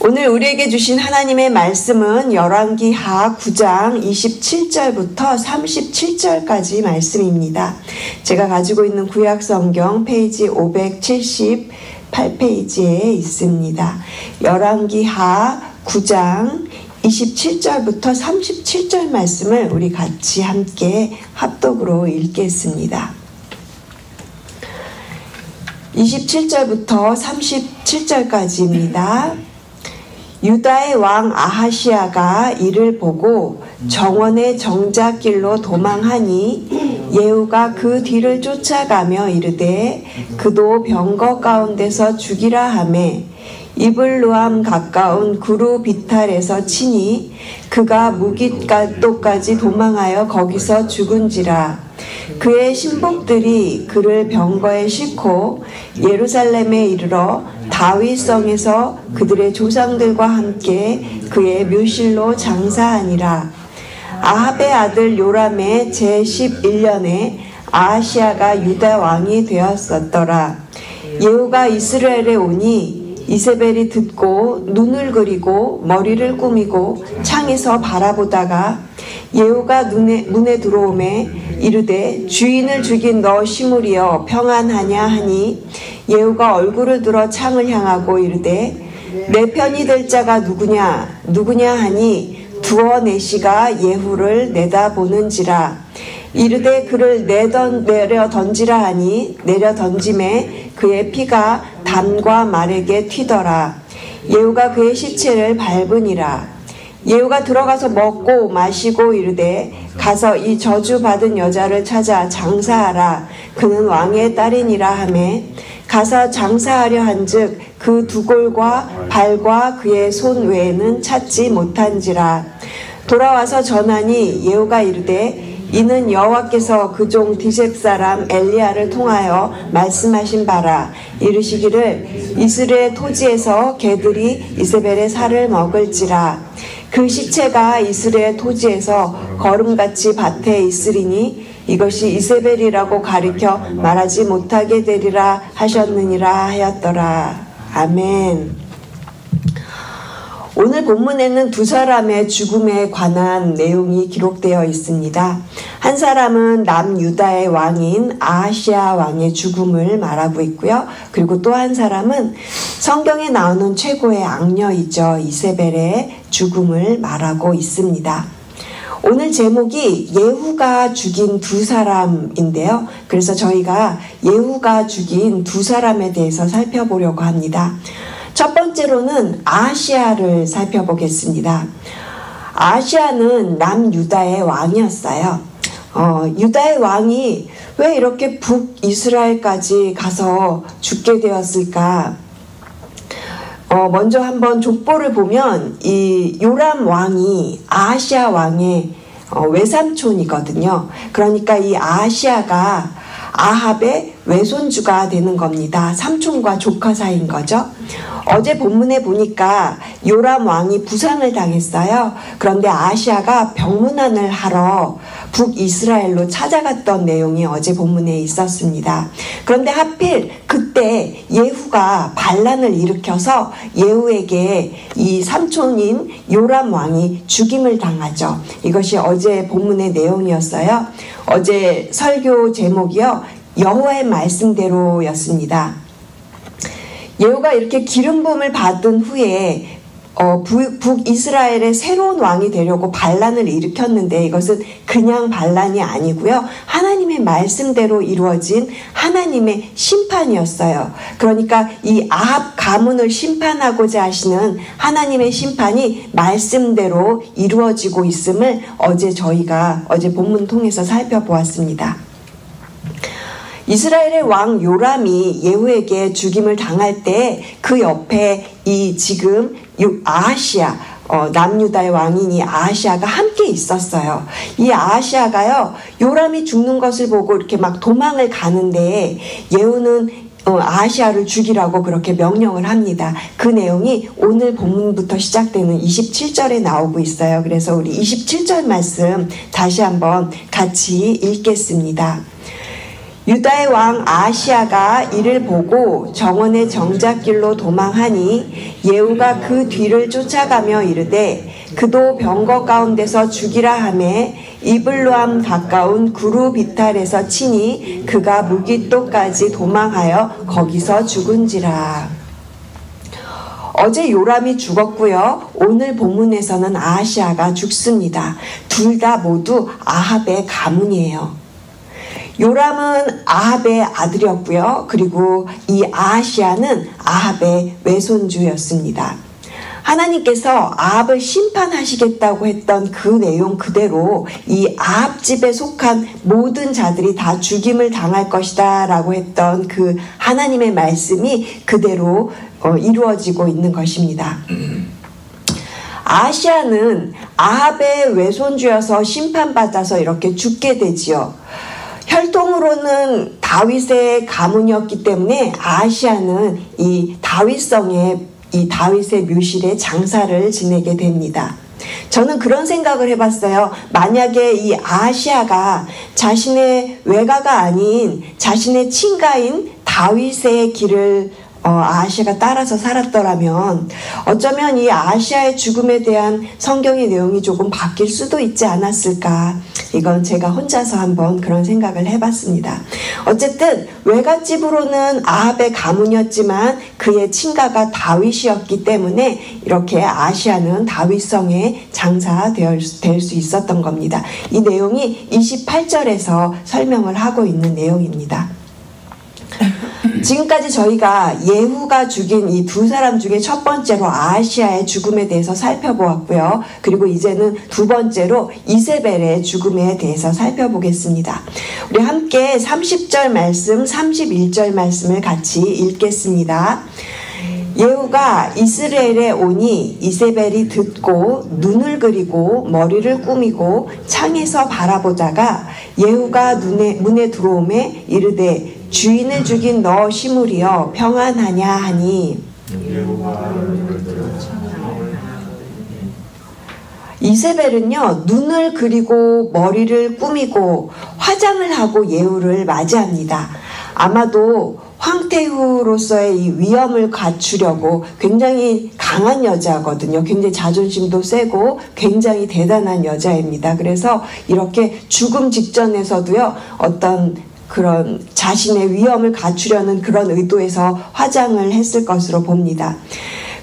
오늘 우리에게 주신 하나님의 말씀은 열왕기하 9장 27절부터 37절까지 말씀입니다. 제가 가지고 있는 구약성경 페이지 578페이지에 있습니다. 열왕기하 9장 27절부터 37절 말씀을 우리 같이 함께 합독으로 읽겠습니다. 27절부터 37절까지입니다. 유다의 왕 아하시야가 이를 보고 정원의 정작길로 도망하니 예후가 그 뒤를 쫓아가며 이르되 그도 병거 가운데서 죽이라 하매 이블루암 가까운 구루 비탈에서 치니 그가 무깃갈도까지 도망하여 거기서 죽은지라. 그의 신복들이 그를 병거에 싣고 예루살렘에 이르러 다윗성에서 그들의 조상들과 함께 그의 묘실로 장사하니라. 아합의 아들 요람의 제11년에 아하시야가 유다 왕이 되었었더라. 예후가 이스라엘에 오니 이세벨이 듣고 눈을 그리고 머리를 꾸미고 창에서 바라보다가 예후가 문에 들어오매 이르되 주인을 죽인 너 시므리여 평안하냐 하니 예후가 얼굴을 들어 창을 향하고 이르되 내 편이 될 자가 누구냐 하니 두어 내시가 예후를 내다보는지라. 이르되 그를 내려 던지라 하니 내려 던짐에 그의 피가 담과 말에게 튀더라. 예후가 그의 시체를 밟으니라. 예후가 들어가서 먹고 마시고 이르되 가서 이 저주받은 여자를 찾아 장사하라. 그는 왕의 딸이니라 하매 가서 장사하려 한즉 그 두 골과 발과 그의 손 외에는 찾지 못한지라. 돌아와서 전하니 예후가 이르되 이는 여호와께서 그 종 디셉 사람 엘리야를 통하여 말씀하신 바라. 이르시기를 이스라엘 토지에서 개들이 이세벨의 살을 먹을지라. 그 시체가 이스라엘 토지에서 거름같이 밭에 있으리니 이것이 이세벨이라고 가리켜 말하지 못하게 되리라 하셨느니라 하였더라. 아멘. 오늘 본문에는 두 사람의 죽음에 관한 내용이 기록되어 있습니다. 한 사람은 남유다의 왕인 아하시야 왕의 죽음을 말하고 있고요. 그리고 또 한 사람은 성경에 나오는 최고의 악녀이죠. 이세벨의 죽음을 말하고 있습니다. 오늘 제목이 예후가 죽인 두 사람인데요. 그래서 저희가 예후가 죽인 두 사람에 대해서 살펴보려고 합니다. 첫 번째로는 아하시야를 살펴보겠습니다. 아하시야는 남유다의 왕이었어요. 유다의 왕이 왜 이렇게 북이스라엘까지 가서 죽게 되었을까? 먼저 한번 족보를 보면 이 요람 왕이 아하시야 왕의 외삼촌이거든요. 그러니까 이 아하시야가 아합의 외손주가 되는 겁니다. 삼촌과 조카 사이인 거죠. 어제 본문에 보니까 요람 왕이 부상을 당했어요. 그런데 아하시야가 병문안을 하러 북이스라엘로 찾아갔던 내용이 어제 본문에 있었습니다. 그런데 하필 그때 예후가 반란을 일으켜서 예후에게 이 삼촌인 요람 왕이 죽임을 당하죠. 이것이 어제 본문의 내용이었어요. 어제 설교 제목이요. 여호와의 말씀대로였습니다. 예후가 이렇게 기름 부음을 받은 후에 북이스라엘의 새로운 왕이 되려고 반란을 일으켰는데 이것은 그냥 반란이 아니고요. 하나님의 말씀대로 이루어진 하나님의 심판이었어요. 그러니까 이 아합 가문을 심판하고자 하시는 하나님의 심판이 말씀대로 이루어지고 있음을 저희가 어제 본문 통해서 살펴보았습니다. 이스라엘의 왕 요람이 예후에게 죽임을 당할 때 그 옆에 이 지금 아하시야 남유다의 왕인 아하시야가 함께 있었어요. 이 아하시야가요 요람이 죽는 것을 보고 이렇게 막 도망을 가는데 예후는 아하시야를 죽이라고 그렇게 명령을 합니다. 그 내용이 오늘 본문부터 시작되는 27절에 나오고 있어요. 그래서 우리 27절 말씀 다시 한번 같이 읽겠습니다. 유다의 왕 아하시야가 이를 보고 정원의 정작길로 도망하니 예후가 그 뒤를 쫓아가며 이르되 그도 병거 가운데서 죽이라 하매 이블로암 가까운 구루 비탈에서 치니 그가 무깃도까지 도망하여 거기서 죽은지라. 어제 요람이 죽었고요. 오늘 본문에서는 아하시야가 죽습니다. 둘 다 모두 아합의 가문이에요. 요람은 아합의 아들이었고요. 그리고 이 아하시야는 아합의 외손주였습니다. 하나님께서 아합을 심판하시겠다고 했던 그 내용 그대로 이 아합 집에 속한 모든 자들이 다 죽임을 당할 것이다 라고 했던 그 하나님의 말씀이 그대로 이루어지고 있는 것입니다. 아하시야는 아합의 외손주여서 심판받아서 이렇게 죽게 되지요. 혈통으로는 다윗의 가문이었기 때문에 아하시야는 이 다윗성의 이 다윗의 묘실에 장사를 지내게 됩니다. 저는 그런 생각을 해봤어요. 만약에 이 아하시야가 자신의 외가가 아닌 자신의 친가인 다윗의 길을 아하시야가 따라서 살았더라면 어쩌면 이 아하시야의 죽음에 대한 성경의 내용이 조금 바뀔 수도 있지 않았을까. 이건 제가 혼자서 한번 그런 생각을 해봤습니다. 어쨌든 외갓집으로는 아합의 가문이었지만 그의 친가가 다윗이었기 때문에 이렇게 아하시야는 다윗성에 장사될 수 있었던 겁니다. 이 내용이 28절에서 설명을 하고 있는 내용입니다. 지금까지 저희가 예후가 죽인 이 두 사람 중에 첫 번째로 아하시야의 죽음에 대해서 살펴보았고요. 그리고 이제는 두 번째로 이세벨의 죽음에 대해서 살펴보겠습니다. 우리 함께 30절 말씀, 31절 말씀을 같이 읽겠습니다. 예후가 이스라엘에 오니 이세벨이 듣고 눈을 그리고 머리를 꾸미고 창에서 바라보다가 예후가 문에 들어오매 이르되 주인을 죽인 너 시므리여 평안하냐 하니 이세벨은요 눈을 그리고 머리를 꾸미고 화장을 하고 예후를 맞이합니다. 아마도 황태후로서의 이 위엄을 갖추려고 굉장히 강한 여자거든요. 굉장히 자존심도 세고 굉장히 대단한 여자입니다. 그래서 이렇게 죽음 직전에서도요 어떤 그런 자신의 위엄을 갖추려는 그런 의도에서 화장을 했을 것으로 봅니다.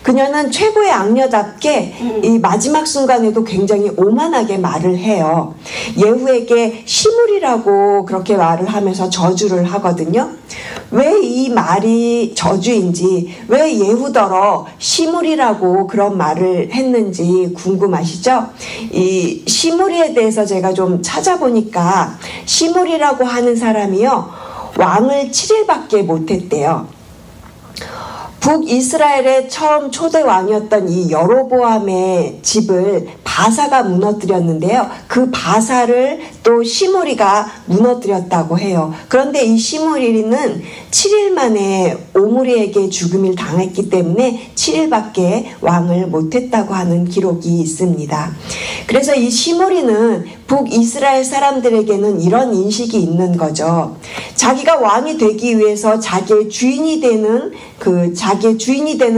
그녀는 최고의 악녀답게 이 마지막 순간에도 굉장히 오만하게 말을 해요. 예후에게 시므리라고 그렇게 말을 하면서 저주를 하거든요. 왜 이 말이 저주인지, 왜 예후더러 시므리라고 그런 말을 했는지 궁금하시죠? 이 시므리에 대해서 제가 좀 찾아보니까 시므리라고 하는 사람이요 왕을 7일밖에 못했대요. 북이스라엘의 처음 초대 왕이었던 이 여로보암의 집을 바사가 무너뜨렸는데요. 그 바사를 또 시므리가 무너뜨렸다고 해요. 그런데 이 시므리는 7일 만에 오므리에게 죽음을 당했기 때문에 7일밖에 왕을 못했다고 하는 기록이 있습니다. 그래서 이 시므리는 북이스라엘 사람들에게는 이런 인식이 있는 거죠. 자기가 왕이 되기 위해서 자기의 주인이 되는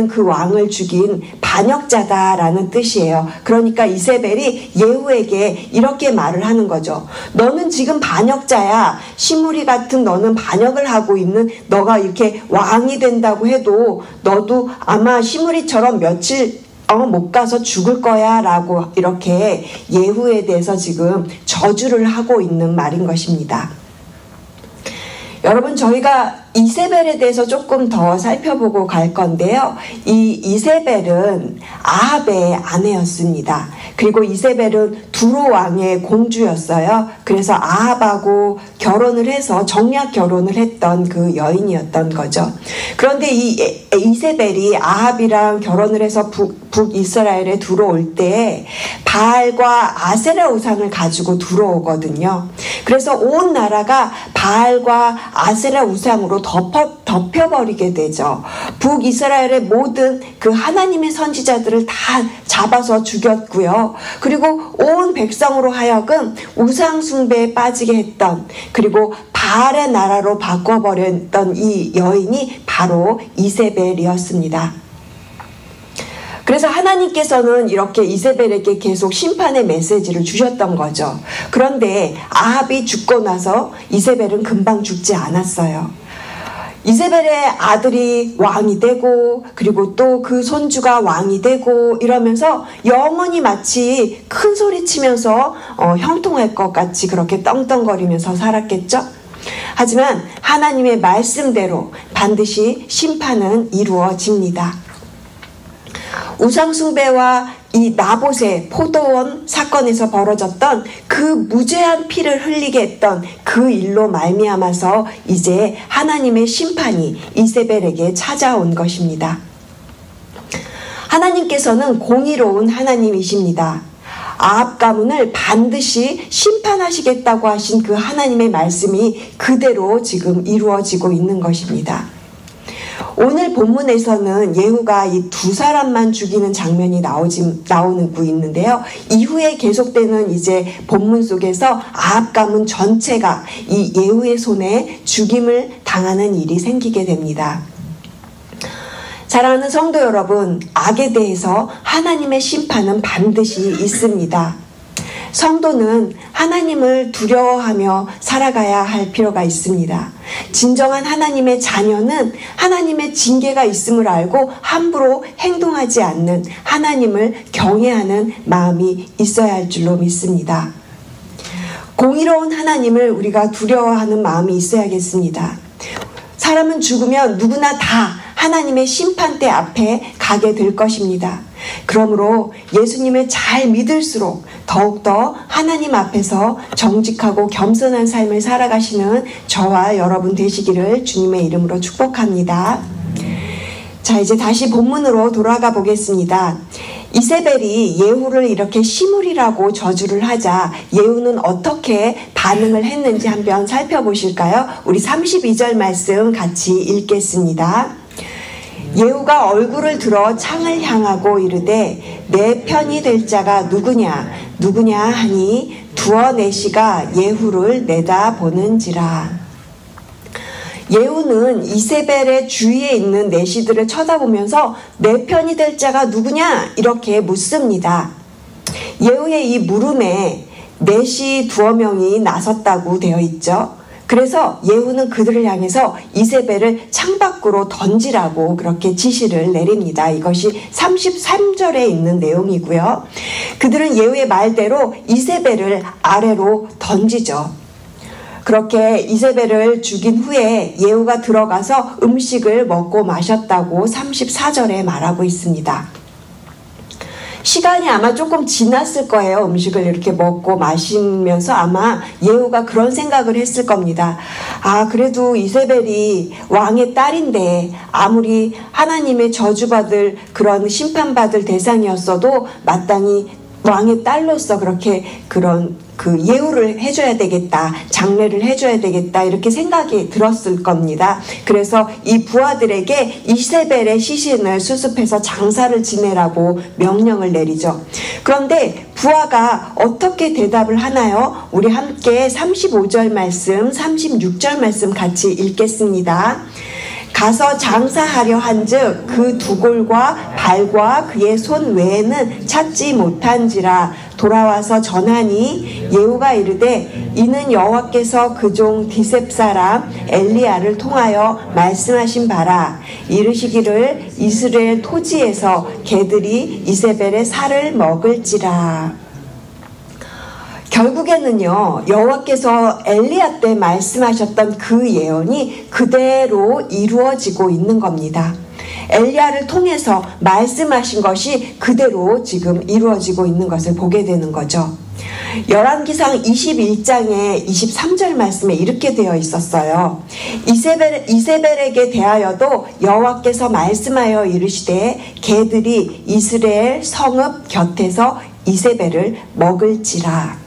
그 왕을 죽인 반역자다라는 뜻이에요. 그러니까 이세벨이 예후에게 이렇게 말을 하는 거죠. 너는 지금 반역자야. 시므리 같은 너는 반역을 하고 있는 너가 이렇게 왕이 된다고 해도 너도 아마 시므리처럼 며칠 못 가서 죽을 거야 라고 이렇게 예후에 대해서 지금 저주를 하고 있는 말인 것입니다. 여러분 저희가 이세벨에 대해서 조금 더 살펴보고 갈 건데요. 이 이세벨은 아합의 아내였습니다. 그리고 이세벨은 두로 왕의 공주였어요. 그래서 아합하고 결혼을 해서 정략 결혼을 했던 그 여인이었던 거죠. 그런데 이 이세벨이 아합이랑 결혼을 해서 북이스라엘에 들어올 때 바알과 아세라 우상을 가지고 들어오거든요. 그래서 온 나라가 바알과 아세라 우상으로 덮여버리게 되죠. 북이스라엘의 모든 그 하나님의 선지자들을 다 잡아서 죽였고요. 그리고 온 백성으로 하여금 우상 숭배에 빠지게 했던, 그리고 바알의 나라로 바꿔버렸던 이 여인이 바로 이세벨이었습니다. 그래서 하나님께서는 이렇게 이세벨에게 계속 심판의 메시지를 주셨던 거죠. 그런데 아합이 죽고 나서 이세벨은 금방 죽지 않았어요. 이세벨의 아들이 왕이 되고 그리고 또 그 손주가 왕이 되고 이러면서 영원히 마치 큰 소리 치면서 형통할 것 같이 그렇게 떵떵거리면서 살았겠죠. 하지만 하나님의 말씀대로 반드시 심판은 이루어집니다. 우상숭배와 이 나봇의 포도원 사건에서 벌어졌던 그 무죄한 피를 흘리게 했던 그 일로 말미암아서 이제 하나님의 심판이 이세벨에게 찾아온 것입니다. 하나님께서는 공의로운 하나님이십니다. 아합 가문을 반드시 심판하시겠다고 하신 그 하나님의 말씀이 그대로 지금 이루어지고 있는 것입니다. 오늘 본문에서는 예후가 이 두 사람만 죽이는 장면이 나오고 있는데요. 이후에 계속되는 이제 본문 속에서 아합 가문 전체가 이 예후의 손에 죽임을 당하는 일이 생기게 됩니다. 사랑하는 성도 여러분, 악에 대해서 하나님의 심판은 반드시 있습니다. 성도는 하나님을 두려워하며 살아가야 할 필요가 있습니다. 진정한 하나님의 자녀는 하나님의 징계가 있음을 알고 함부로 행동하지 않는 하나님을 경외하는 마음이 있어야 할 줄로 믿습니다. 공의로운 하나님을 우리가 두려워하는 마음이 있어야겠습니다. 사람은 죽으면 누구나 다 하나님의 심판대 앞에 가게 될 것입니다. 그러므로 예수님을 잘 믿을수록 더욱더 하나님 앞에서 정직하고 겸손한 삶을 살아가시는 저와 여러분 되시기를 주님의 이름으로 축복합니다. 자, 이제 다시 본문으로 돌아가 보겠습니다. 이세벨이 예후를 이렇게 시물이라고 저주를 하자 예후는 어떻게 반응을 했는지 한번 살펴보실까요? 우리 32절 말씀 같이 읽겠습니다. 예후가 얼굴을 들어 창을 향하고 이르되 내 편이 될 자가 누구냐 하니 두어 내시가 예후를 내다보는지라. 예후는 이세벨의 주위에 있는 내시들을 쳐다보면서 내 편이 될 자가 누구냐 이렇게 묻습니다. 예후의 이 물음에 내시 두어 명이 나섰다고 되어 있죠. 그래서 예후는 그들을 향해서 이세벨을 창밖으로 던지라고 그렇게 지시를 내립니다. 이것이 33절에 있는 내용이고요. 그들은 예후의 말대로 이세벨을 아래로 던지죠. 그렇게 이세벨을 죽인 후에 예후가 들어가서 음식을 먹고 마셨다고 34절에 말하고 있습니다. 시간이 아마 조금 지났을 거예요. 음식을 이렇게 먹고 마시면서 아마 예후가 그런 생각을 했을 겁니다. 아, 그래도 이세벨이 왕의 딸인데 아무리 하나님의 저주받을 그런 심판받을 대상이었어도 마땅히 왕의 딸로서 그렇게 그 예우를 해줘야 되겠다, 장례를 해줘야 되겠다 이렇게 생각이 들었을 겁니다. 그래서 이 부하들에게 이세벨의 시신을 수습해서 장사를 지내라고 명령을 내리죠. 그런데 부하가 어떻게 대답을 하나요? 우리 함께 35절 말씀, 36절 말씀 같이 읽겠습니다. 가서 장사하려 한즉 그 두골과 발과 그의 손 외에는 찾지 못한지라. 돌아와서 전하니 예후가 이르되 이는 여호와께서 그종 디셉 사람 엘리야를 통하여 말씀하신 바라. 이르시기를 이스라엘 토지에서 개들이 이세벨의 살을 먹을지라. 결국에는요, 여호와께서 엘리야 때 말씀하셨던 그 예언이 그대로 이루어지고 있는 겁니다. 엘리야를 통해서 말씀하신 것이 그대로 지금 이루어지고 있는 것을 보게 되는 거죠. 열왕기상 21장의 23절 말씀에 이렇게 되어 있었어요. 이세벨에게 대하여도 여호와께서 말씀하여 이르시되 개들이 이스라엘 성읍 곁에서 이세벨을 먹을지라.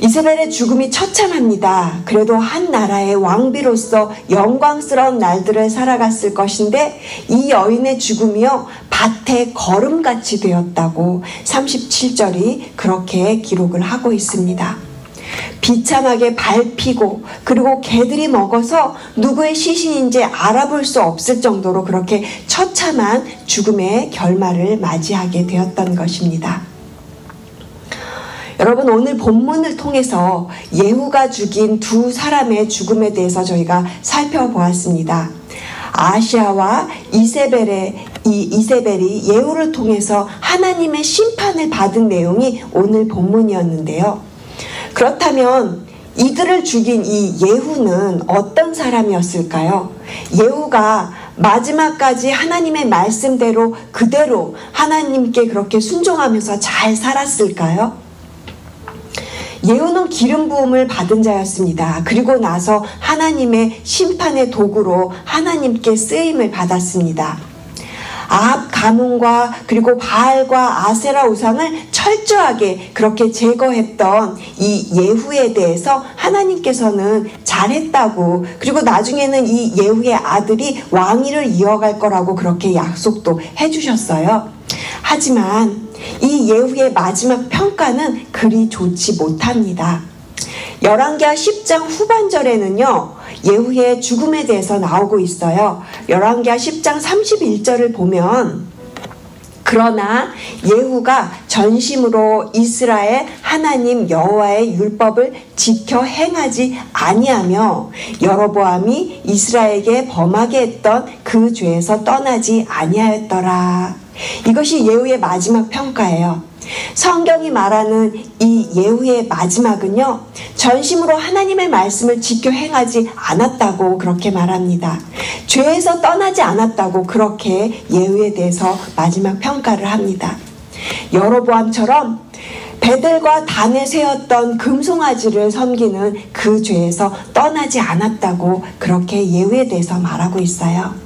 이세벨의 죽음이 처참합니다. 그래도 한 나라의 왕비로서 영광스러운 날들을 살아갔을 것인데 이 여인의 죽음이요 밭에 거름같이 되었다고 37절이 그렇게 기록을 하고 있습니다. 비참하게 밟히고 그리고 개들이 먹어서 누구의 시신인지 알아볼 수 없을 정도로 그렇게 처참한 죽음의 결말을 맞이하게 되었던 것입니다. 여러분, 오늘 본문을 통해서 예후가 죽인 두 사람의 죽음에 대해서 저희가 살펴보았습니다. 아하시아와 이세벨이 예후를 통해서 하나님의 심판을 받은 내용이 오늘 본문이었는데요. 그렇다면 이들을 죽인 이 예후는 어떤 사람이었을까요? 예후가 마지막까지 하나님의 말씀대로 그대로 하나님께 그렇게 순종하면서 잘 살았을까요? 예후는 기름 부음을 받은 자였습니다. 그리고 나서 하나님의 심판의 도구로 하나님께 쓰임을 받았습니다. 아합 가문과 그리고 바알과 아세라 우상을 철저하게 그렇게 제거했던 이 예후에 대해서 하나님께서는 잘했다고, 그리고 나중에는 이 예후의 아들이 왕위를 이어갈 거라고 그렇게 약속도 해주셨어요. 하지만 이 예후의 마지막 평가는 그리 좋지 못합니다. 열왕기하 10장 후반절에는요, 예후의 죽음에 대해서 나오고 있어요. 열왕기하 10장 31절을 보면, 그러나 예후가 전심으로 이스라엘 하나님 여호와의 율법을 지켜 행하지 아니하며 여로보암이 이스라엘에게 범하게 했던 그 죄에서 떠나지 아니하였더라. 이것이 예후의 마지막 평가예요. 성경이 말하는 이 예후의 마지막은요, 전심으로 하나님의 말씀을 지켜 행하지 않았다고 그렇게 말합니다. 죄에서 떠나지 않았다고 그렇게 예후에 대해서 마지막 평가를 합니다. 여로보암처럼 베델과 단에 세웠던 금송아지를 섬기는 그 죄에서 떠나지 않았다고 그렇게 예후에 대해서 말하고 있어요.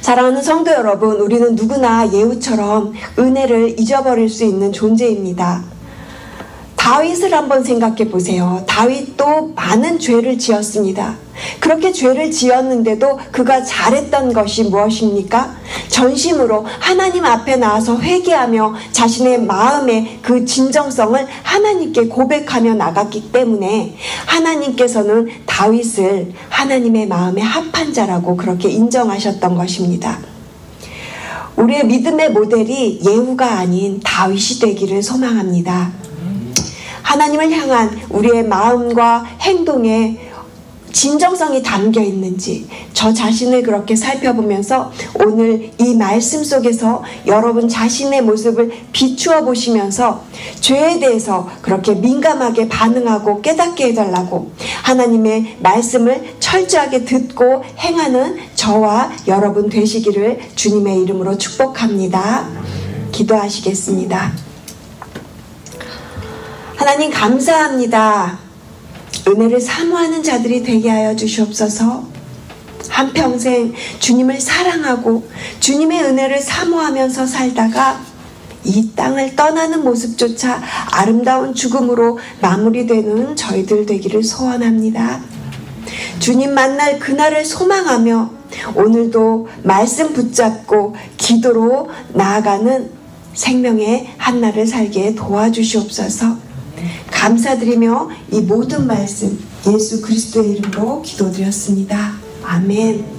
사랑하는 성도 여러분, 우리는 누구나 예후처럼 은혜를 잊어버릴 수 있는 존재입니다. 다윗을 한번 생각해 보세요. 다윗도 많은 죄를 지었습니다. 그렇게 죄를 지었는데도 그가 잘했던 것이 무엇입니까? 전심으로 하나님 앞에 나와서 회개하며 자신의 마음의 그 진정성을 하나님께 고백하며 나갔기 때문에 하나님께서는 다윗을 하나님의 마음에 합한 자라고 그렇게 인정하셨던 것입니다. 우리의 믿음의 모델이 예후가 아닌 다윗이 되기를 소망합니다. 하나님을 향한 우리의 마음과 행동에 진정성이 담겨 있는지 저 자신을 그렇게 살펴보면서 오늘 이 말씀 속에서 여러분 자신의 모습을 비추어 보시면서 죄에 대해서 그렇게 민감하게 반응하고 깨닫게 해달라고, 하나님의 말씀을 철저하게 듣고 행하는 저와 여러분 되시기를 주님의 이름으로 축복합니다. 기도하시겠습니다. 하나님 감사합니다. 은혜를 사모하는 자들이 되게 하여 주시옵소서. 한평생 주님을 사랑하고 주님의 은혜를 사모하면서 살다가 이 땅을 떠나는 모습조차 아름다운 죽음으로 마무리되는 저희들 되기를 소원합니다. 주님 만날 그날을 소망하며 오늘도 말씀 붙잡고 기도로 나아가는 생명의 한날을 살게 도와주시옵소서. 감사드리며 이 모든 말씀 예수 그리스도의 이름으로 기도드렸습니다. 아멘.